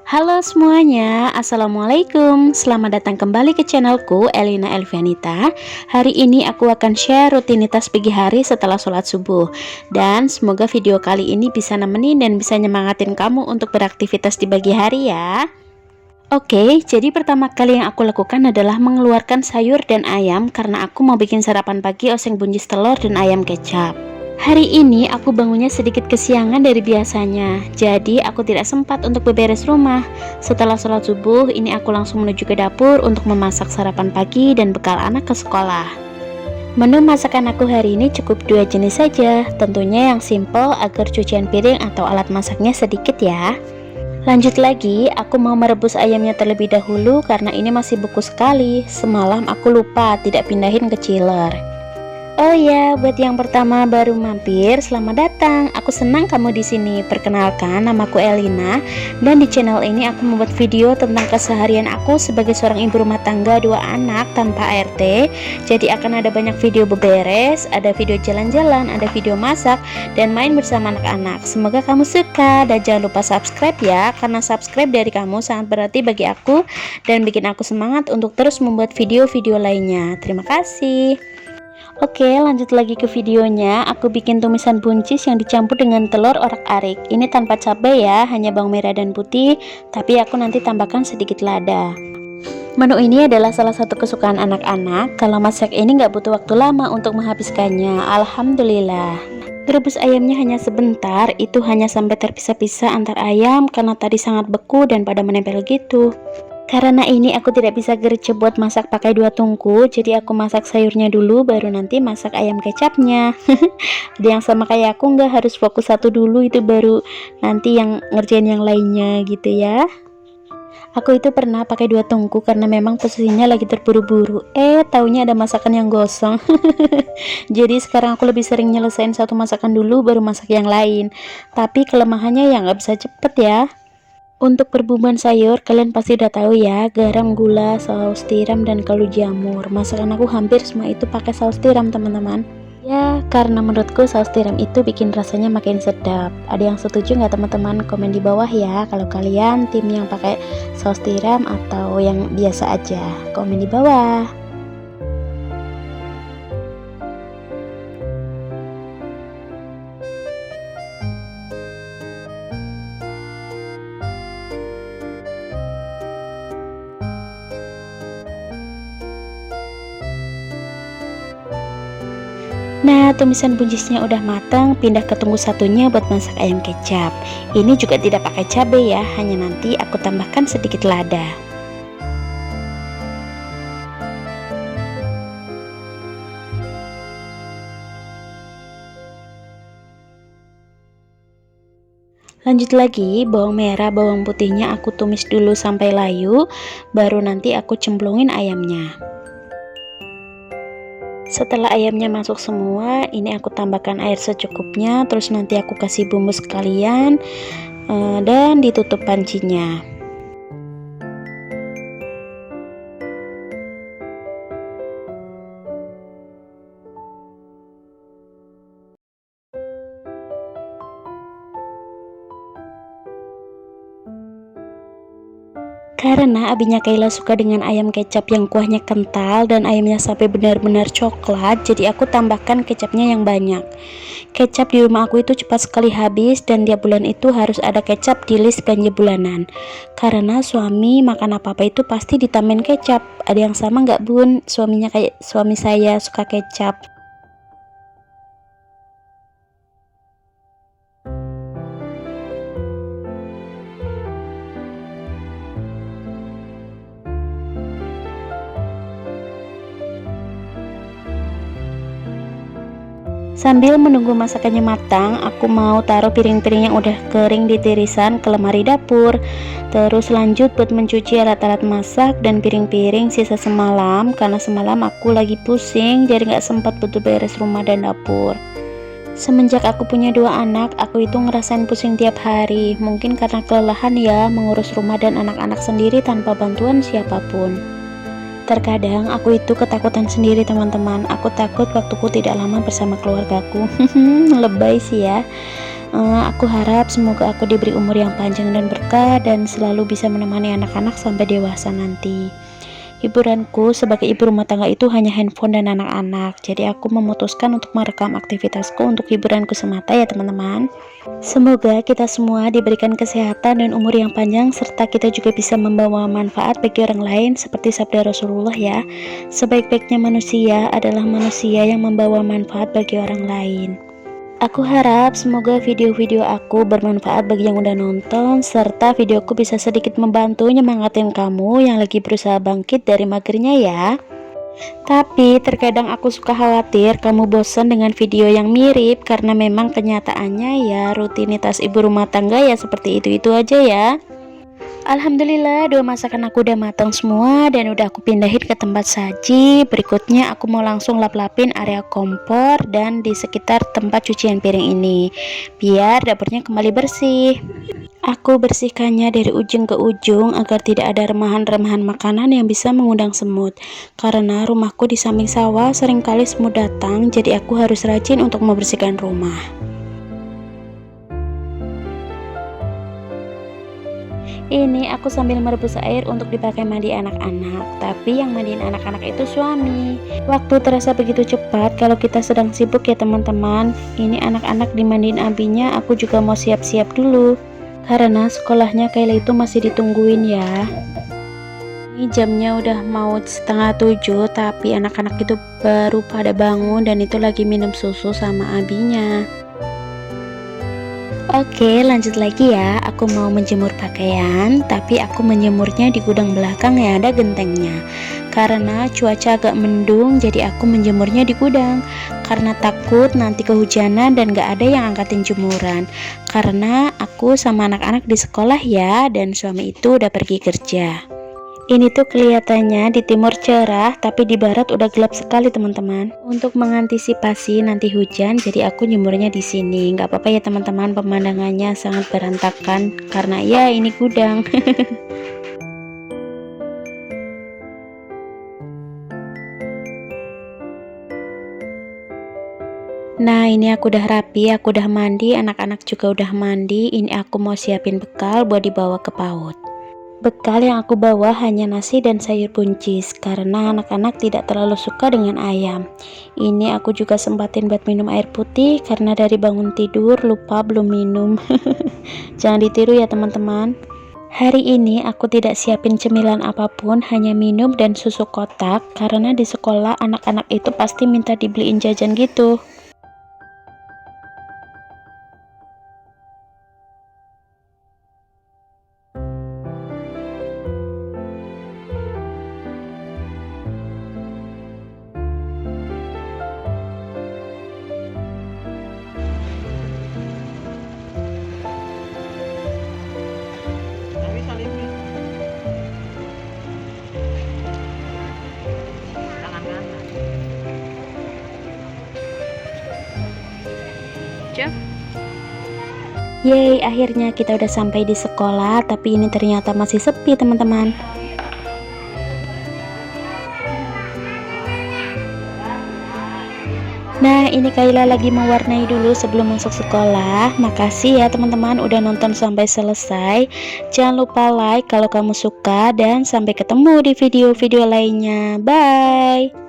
Halo semuanya, Assalamualaikum. Selamat datang kembali ke channelku Elina Elvianita. Hari ini aku akan share rutinitas pagi hari setelah sholat subuh. Dan semoga video kali ini bisa nemenin dan bisa nyemangatin kamu untuk beraktivitas di pagi hari ya. Oke, jadi pertama kali yang aku lakukan adalah mengeluarkan sayur dan ayam karena aku mau bikin sarapan pagi oseng buncis telur dan ayam kecap. Hari ini aku bangunnya sedikit kesiangan dari biasanya, jadi aku tidak sempat untuk beberes rumah. Setelah sholat subuh, ini aku langsung menuju ke dapur untuk memasak sarapan pagi dan bekal anak ke sekolah. Menu masakan aku hari ini cukup dua jenis saja, tentunya yang simple agar cucian piring atau alat masaknya sedikit ya. Lanjut lagi, aku mau merebus ayamnya terlebih dahulu karena ini masih beku sekali. Semalam aku lupa tidak pindahin ke chiller. Oh ya, buat yang pertama baru mampir, selamat datang. Aku senang kamu di sini. Perkenalkan, namaku Elina dan di channel ini aku membuat video tentang keseharian aku sebagai seorang ibu rumah tangga 2 anak tanpa ART. Jadi akan ada banyak video beberes, ada video jalan-jalan, ada video masak dan main bersama anak-anak. Semoga kamu suka dan jangan lupa subscribe ya, karena subscribe dari kamu sangat berarti bagi aku dan bikin aku semangat untuk terus membuat video-video lainnya. Terima kasih. Oke, lanjut lagi ke videonya. Aku bikin tumisan buncis yang dicampur dengan telur orak-arik. Ini tanpa cabai ya, hanya bawang merah dan putih, tapi aku nanti tambahkan sedikit lada. Menu ini adalah salah satu kesukaan anak-anak. Kalau masak ini nggak butuh waktu lama untuk menghabiskannya. Alhamdulillah. Rebus ayamnya hanya sebentar, itu hanya sampai terpisah-pisah antar ayam karena tadi sangat beku dan pada menempel gitu. Karena ini aku tidak bisa gercep buat masak pakai 2 tungku, jadi aku masak sayurnya dulu baru nanti masak ayam kecapnya. Ada yang sama kayak aku, nggak harus fokus satu dulu, itu baru nanti yang ngerjain yang lainnya gitu ya. Aku itu pernah pakai 2 tungku karena memang posisinya lagi terburu-buru. Taunya ada masakan yang gosong. Jadi sekarang aku lebih sering nyelesain satu masakan dulu baru masak yang lain. Tapi kelemahannya ya nggak bisa cepet ya. Untuk perbumbuan sayur, kalian pasti udah tahu ya, garam, gula, saus tiram, dan kaldu jamur. Masakan aku hampir semua itu pakai saus tiram, teman-teman. Ya, karena menurutku saus tiram itu bikin rasanya makin sedap. Ada yang setuju nggak teman-teman? Komen di bawah ya, kalau kalian tim yang pakai saus tiram atau yang biasa aja. Komen di bawah. Nah, tumisan buncisnya udah matang, pindah ke tungku satunya buat masak ayam kecap. Ini juga tidak pakai cabai ya, hanya nanti aku tambahkan sedikit lada. Lanjut lagi, bawang merah, bawang putihnya aku tumis dulu sampai layu, baru nanti aku cemplungin ayamnya. Setelah ayamnya masuk semua, ini aku tambahkan air secukupnya, terus nanti aku kasih bumbu sekalian dan ditutup pancinya. Karena abinya Kayla suka dengan ayam kecap yang kuahnya kental dan ayamnya sampai benar-benar coklat, jadi aku tambahkan kecapnya yang banyak. Kecap di rumah aku itu cepat sekali habis dan tiap bulan itu harus ada kecap di list belanja bulanan. Karena suami makan apa-apa itu pasti ditambahin kecap. Ada yang sama nggak bun? Suaminya kayak suami saya suka kecap. Sambil menunggu masakannya matang, aku mau taruh piring-piring yang udah kering di tirisan ke lemari dapur. Terus lanjut buat mencuci alat-alat masak dan piring-piring sisa semalam, karena semalam aku lagi pusing jadi nggak sempat betul beres rumah dan dapur. Semenjak aku punya 2 anak, aku itu ngerasain pusing tiap hari. Mungkin karena kelelahan ya mengurus rumah dan anak-anak sendiri tanpa bantuan siapapun. Terkadang aku itu ketakutan sendiri teman-teman. Aku takut waktuku tidak lama bersama keluargaku. Lebay sih ya. Aku harap semoga aku diberi umur yang panjang dan berkah dan selalu bisa menemani anak-anak sampai dewasa nanti. Hiburanku sebagai ibu rumah tangga itu hanya handphone dan anak-anak. Jadi aku memutuskan untuk merekam aktivitasku untuk hiburanku semata ya teman-teman. Semoga kita semua diberikan kesehatan dan umur yang panjang, serta kita juga bisa membawa manfaat bagi orang lain seperti sabda Rasulullah ya. Sebaik-baiknya manusia adalah manusia yang membawa manfaat bagi orang lain. Aku harap semoga video-video aku bermanfaat bagi yang udah nonton, serta videoku bisa sedikit membantu nyemangatin kamu yang lagi berusaha bangkit dari magernya ya. Tapi terkadang aku suka khawatir kamu bosan dengan video yang mirip, karena memang kenyataannya ya rutinitas ibu rumah tangga ya seperti itu-itu aja ya. Alhamdulillah, dua masakan aku udah matang semua dan udah aku pindahin ke tempat saji. Berikutnya aku mau langsung lap-lapin area kompor dan di sekitar tempat cucian piring ini, biar dapurnya kembali bersih. Aku bersihkannya dari ujung ke ujung agar tidak ada remahan-remahan makanan yang bisa mengundang semut. Karena rumahku di samping sawah, seringkali semut datang, jadi aku harus rajin untuk membersihkan rumah. Ini aku sambil merebus air untuk dipakai mandi anak-anak, tapi yang mandiin anak-anak itu suami. Waktu terasa begitu cepat kalau kita sedang sibuk ya teman-teman. Ini anak-anak dimandiin abinya, aku juga mau siap-siap dulu. Karena sekolahnya Kayla itu masih ditungguin ya. Ini jamnya udah mau 6:30, tapi anak-anak itu baru pada bangun dan itu lagi minum susu sama abinya. Oke, lanjut lagi ya. Aku mau menjemur pakaian, tapi aku menjemurnya di gudang belakang yang ada gentengnya. Karena cuaca agak mendung, jadi aku menjemurnya di gudang. Karena takut nanti kehujanan dan gak ada yang angkatin jemuran. Karena aku sama anak-anak di sekolah ya, dan suami itu udah pergi kerja. Ini tuh kelihatannya di timur cerah, tapi di barat udah gelap sekali teman-teman. Untuk mengantisipasi nanti hujan, jadi aku jemurnya di sini. Nggak apa-apa ya teman-teman, pemandangannya sangat berantakan karena ya ini gudang. Nah, ini aku udah rapi, aku udah mandi, anak-anak juga udah mandi. Ini aku mau siapin bekal buat dibawa ke PAUD. Bekal yang aku bawa hanya nasi dan sayur buncis karena anak-anak tidak terlalu suka dengan ayam. Ini aku juga sempatin buat minum air putih karena dari bangun tidur lupa belum minum. Jangan ditiru ya teman-teman. Hari ini aku tidak siapin cemilan apapun, hanya minum dan susu kotak karena di sekolah anak-anak itu pasti minta dibeliin jajan gitu. Yeay, akhirnya kita udah sampai di sekolah, tapi ini ternyata masih sepi teman-teman. Nah, ini Kayla lagi mewarnai dulu sebelum masuk sekolah. Makasih ya teman-teman udah nonton sampai selesai. Jangan lupa like kalau kamu suka dan sampai ketemu di video-video lainnya. Bye.